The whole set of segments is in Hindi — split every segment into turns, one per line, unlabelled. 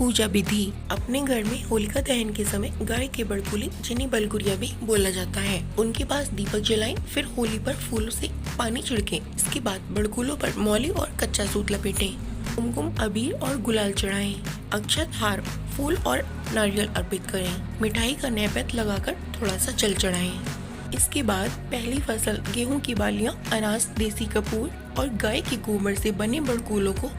पूजा विधि। अपने घर में होलिका दहन के समय गाय के बड़कुली, जिन्हें बलगुरिया भी बोला जाता है, उनके पास दीपक जलाएं, फिर होली पर फूलों से पानी छिड़कें। इसके बाद बड़कुलों पर मौली और कच्चा सूत लपेटें, कुमकुम, अबीर और गुलाल चढ़ाएं, अक्षत, हार, फूल और नारियल अर्पित करें। मिठाई का नैवेद्य लगाकर थोड़ा सा जल चढ़ाएं। इसके बाद पहली फसल गेहूं की बालियां, अनाज, देसी कपूर और गाय के गोबर से बने बड़कुलों को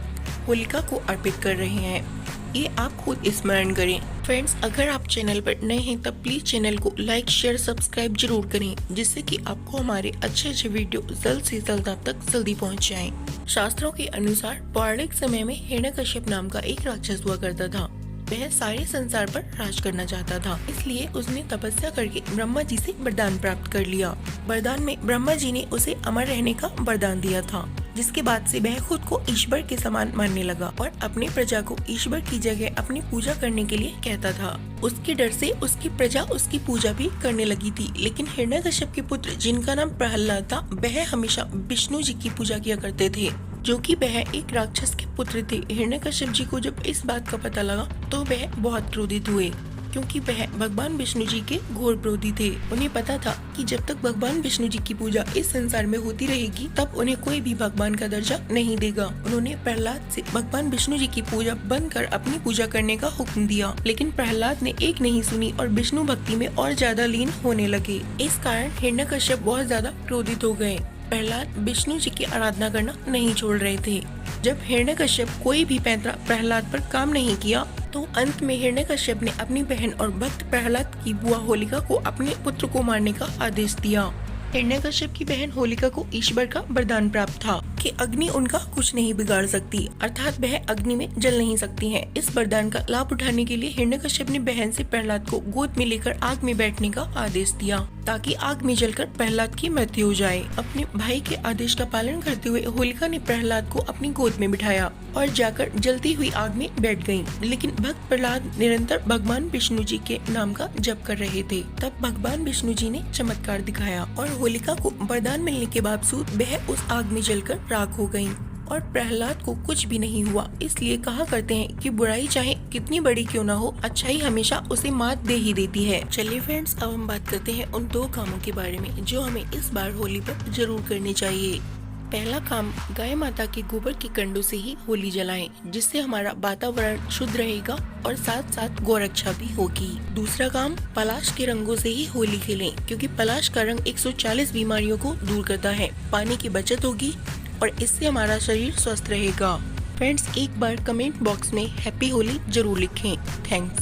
होलिका को अर्पित कर रहे हैं। ये आप खुद स्मरण करें। फ्रेंड्स, अगर आप चैनल पर नए हैं तब प्लीज चैनल को लाइक, शेयर, सब्सक्राइब जरूर करें, जिससे कि आपको हमारे अच्छे वीडियो जल्द से जल्द आप तक जल्दी पहुंच जाएं। शास्त्रों के अनुसार पौराणिक समय में हिरण्यकश्यप नाम का एक राक्षस हुआ करता था। वह सारे संसार पर राज करना चाहता था, इसलिए उसने तपस्या करके ब्रह्मा जी से वरदान प्राप्त कर लिया। वरदान में ब्रह्मा जी ने उसे अमर रहने का वरदान दिया था, जिसके बाद से वह खुद को ईश्वर के समान मानने लगा और अपनी प्रजा को ईश्वर की जगह अपनी पूजा करने के लिए कहता था। उसके डर से उसकी प्रजा उसकी पूजा भी करने लगी थी। लेकिन हिरण्यकश्यप के पुत्र, जिनका नाम प्रहलाद था, वह हमेशा विष्णु जी की पूजा किया करते थे, जो कि वह एक राक्षस के पुत्र थे। हिरण्यकश्यप जी को जब इस बात का पता लगा तो वह बहुत क्रोधित हुए, क्योंकि वह भगवान विष्णु जी के घोर विरोधी थे। उन्हें पता था कि जब तक भगवान विष्णु जी की पूजा इस संसार में होती रहेगी, तब उन्हें कोई भी भगवान का दर्जा नहीं देगा। उन्होंने प्रहलाद से भगवान विष्णु जी की पूजा बंद कर अपनी पूजा करने का हुक्म दिया, लेकिन प्रहलाद ने एक नहीं सुनी और विष्णु भक्ति में और ज्यादा लीन होने लगे। इस कारण हिरण्यकश्यप बहुत ज्यादा क्रोधित हो गए। प्रहलाद विष्णु जी की आराधना करना नहीं छोड़ रहे थे। जब हिरण्यकश्यप कोई भी पैंतरा प्रहलाद पर काम नहीं किया, तो अंत में हिरण्यकश्यप ने अपनी बहन और भक्त प्रहलाद की बुआ होलिका को अपने पुत्र को मारने का आदेश दिया। हिरण्यकश्यप की बहन होलिका को ईश्वर का वरदान प्राप्त था कि अग्नि उनका कुछ नहीं बिगाड़ सकती, अर्थात वह अग्नि में जल नहीं सकती हैं। इस वरदान का लाभ उठाने के लिए हिरण्यकश्यप ने बहन से प्रहलाद को गोद में लेकर आग में बैठने का आदेश दिया, ताकि आग में जलकर प्रहलाद की मृत्यु हो जाए। अपने भाई के आदेश का पालन करते हुए होलिका ने प्रहलाद को अपनी गोद में बिठाया और जाकर जलती हुई आग में बैठ गयी। लेकिन भक्त प्रहलाद निरंतर भगवान विष्णु जी के नाम का जप कर रहे थे। तब भगवान विष्णु जी ने चमत्कार दिखाया और होलिका को वरदान मिलने के बावजूद वह उस आग में जलकर राख हो गयी और प्रहलाद को कुछ भी नहीं हुआ। इसलिए कहा करते हैं कि बुराई चाहे कितनी बड़ी क्यों ना हो, अच्छाई हमेशा उसे मात दे ही देती है। चलिए फ्रेंड्स, अब हम बात करते हैं उन 2 कामों के बारे में जो हमें इस बार होली पर जरूर करने चाहिए। पहला काम, गाय माता के गोबर के कंडों से ही होली जलाएं, जिससे हमारा वातावरण शुद्ध रहेगा और साथ साथ गौरक्षा भी होगी। दूसरा काम, पलाश के रंगों से ही होली खेलें, क्योंकि पलाश का रंग 140 बीमारियों को दूर करता है। पानी की बचत होगी और इससे हमारा शरीर स्वस्थ रहेगा। फ्रेंड्स, एक बार कमेंट बॉक्स में हैप्पी होली जरूर लिखें। थैंक्स।